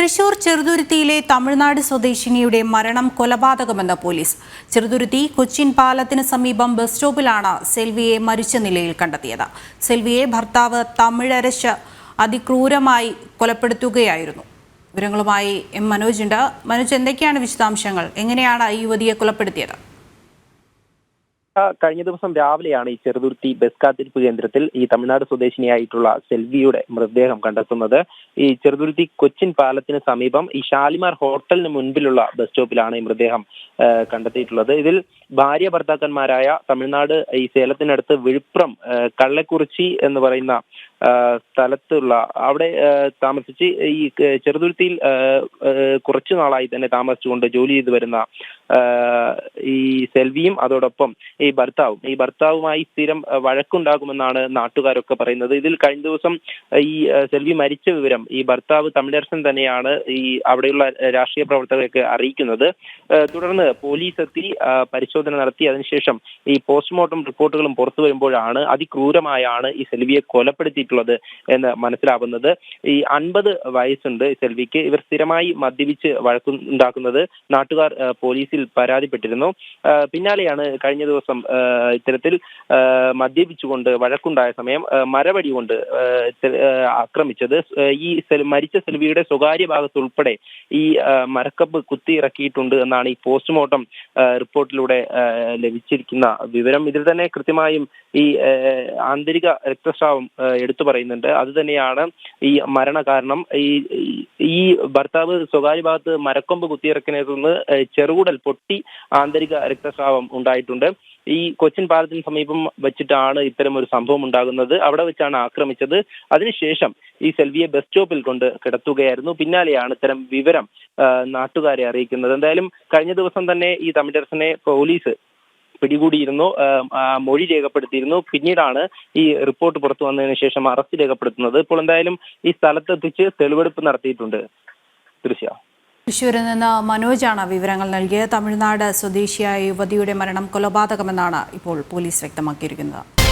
തൃശൂർ ചെറുതുരുത്തിയിലെ തമിഴ്നാട് സ്വദേശിനിയുടെ മരണം കൊലപാതകമെന്ന് പോലീസ്. ചെറുതുരുത്തി കൊച്ചിൻ പാലത്തിന് സമീപം ബസ് സ്റ്റോപ്പിലാണ് സെൽവിയെ മരിച്ച നിലയിൽ കണ്ടെത്തിയത്. സെൽവിയെ ഭർത്താവ് തമിഴരശ് അതിക്രൂരമായി കൊലപ്പെടുത്തുകയായിരുന്നു. വിവരങ്ങളുമായി എം മനോജ് ഉണ്ട്. മനോജ്, എന്തൊക്കെയാണ് വിശദാംശങ്ങൾ? എങ്ങനെയാണ് ഈ യുവതിയെ കൊലപ്പെടുത്തിയത്? കഴിഞ്ഞ ദിവസം രാവിലെയാണ് ഈ ചെറുതുരുത്തി ബസ് കാത്തിരിപ്പ് കേന്ദ്രത്തിൽ ഈ തമിഴ്നാട് സ്വദേശിനിയായിട്ടുള്ള സെൽവിയുടെ മൃതദേഹം കണ്ടെത്തുന്നത്. ഈ ചെറുതുരുത്തി കൊച്ചിൻ പാലത്തിന് സമീപം ഈ ഷാലിമാർ ഹോട്ടലിന് മുൻപിലുള്ള ബസ് സ്റ്റോപ്പിലാണ് ഈ മൃതദേഹം കണ്ടെത്തിയിട്ടുള്ളത്. ഇതിൽ ഭാര്യ ഭർത്താക്കന്മാരായ തമിഴ്നാട് ഈ സേലത്തിനടുത്ത് വിഴുപ്രം കള്ളക്കുറിച്ചി എന്ന് പറയുന്ന സ്ഥലത്തുള്ള അവിടെ താമസിച്ച് ഈ ചെറുതുരുത്തിയിൽ കുറച്ചു നാളായി തന്നെ താമസിച്ചുകൊണ്ട് ജോലി ചെയ്തു വരുന്ന ഈ സെൽവിയും അതോടൊപ്പം ഈ ഭർത്താവുമായി സ്ഥിരം വഴക്കുണ്ടാകുമെന്നാണ് നാട്ടുകാരൊക്കെ പറയുന്നത്. ഇതിൽ കഴിഞ്ഞ ദിവസം ഈ സെൽവി മരിച്ച വിവരം ഈ ഭർത്താവ് തമിഴരസൻ തന്നെയാണ് ഈ അവിടെയുള്ള രാഷ്ട്രീയ പ്രവർത്തകരെയൊക്കെ അറിയിക്കുന്നത്. തുടർന്ന് പോലീസ് എത്തി പരിശോധന നടത്തി അതിനുശേഷം ഈ പോസ്റ്റ്മോർട്ടം റിപ്പോർട്ടുകളും പുറത്തു വരുമ്പോഴാണ് അതിക്രൂരമായാണ് ഈ സെൽവിയെ കൊലപ്പെടുത്തിയിട്ടുള്ളത് എന്ന് മനസ്സിലാവുന്നത്. ഈ 50 വയസ്സുണ്ട് സെൽവിക്ക്. ഇവർ സ്ഥിരമായി മദ്യപിച്ച് വഴക്കുണ്ടാക്കുന്നത് നാട്ടുകാർ പോലീസിൽ പരാതിപ്പെട്ടിരുന്നു. പിന്നാലെയാണ് കഴിഞ്ഞ ദിവസം ഇത്തരത്തിൽ മദ്യപിച്ചുകൊണ്ട് വഴക്കുണ്ടായ സമയം മരവടി കൊണ്ട് ആക്രമിച്ചത്. ഈ മരിച്ച സെൽവിയുടെ സ്വകാര്യ ഭാഗത്ത് ഉൾപ്പെടെ ഈ മരക്കപ്പ് കുത്തിയിറക്കിയിട്ടുണ്ട് എന്നാണ് ഈ പോസ്റ്റ്മോർട്ടം റിപ്പോർട്ടിലൂടെ ലഭിച്ചിരിക്കുന്ന വിവരം. ഇതിൽ തന്നെ കൃത്യമായും ഈ ആന്തരിക രക്തസ്രാവം എടുത്തു പറയുന്നുണ്ട്. അത് തന്നെയാണ് ഈ മരണകാരണം. ഈ ഭർത്താവ് സ്വകാര്യ ഭാഗത്ത് മരക്കൊമ്പ് കുത്തിയിറക്കിനെ തുടർന്ന് ചെറുകുടൽ പൊട്ടി ആന്തരിക രക്തസ്രാവം ഉണ്ടായിട്ടുണ്ട്. ഈ കൊച്ചിൻ പാലത്തിന് സമീപം വെച്ചിട്ടാണ് ഇത്തരം ഒരു സംഭവം ഉണ്ടാകുന്നത്. അവിടെ വെച്ചാണ് ആക്രമിച്ചത്. അതിനുശേഷം ഈ സെൽവിയെ ബസ് സ്റ്റോപ്പിൽ കൊണ്ട് കിടത്തുകയായിരുന്നു. പിന്നാലെയാണ് ഇത്തരം വിവരം നാട്ടുകാരെ അറിയിക്കുന്നത്. എന്തായാലും കഴിഞ്ഞ ദിവസം തന്നെ ഈ തമിഴരസനെ പോലീസ് പിടികൂടിയിരുന്നു, മൊഴി രേഖപ്പെടുത്തിയിരുന്നു. പിന്നീടാണ് ഈ റിപ്പോർട്ട് പുറത്തു വന്നതിന് ശേഷം അറസ്റ്റ് രേഖപ്പെടുത്തുന്നത്. ഇപ്പോൾ എന്തായാലും ഈ സ്ഥലത്തെത്തിച്ച് തെളിവെടുപ്പ് നടത്തിയിട്ടുണ്ട്. തൃശ്ശൂരിൽ നിന്ന് മനോജാണ് വിവരങ്ങൾ നൽകിയത്. തമിഴ്നാട് സ്വദേശിയായ യുവതിയുടെ മരണം കൊലപാതകമെന്നാണ് ഇപ്പോൾ പോലീസ് വ്യക്തമാക്കിയിരിക്കുന്നത്.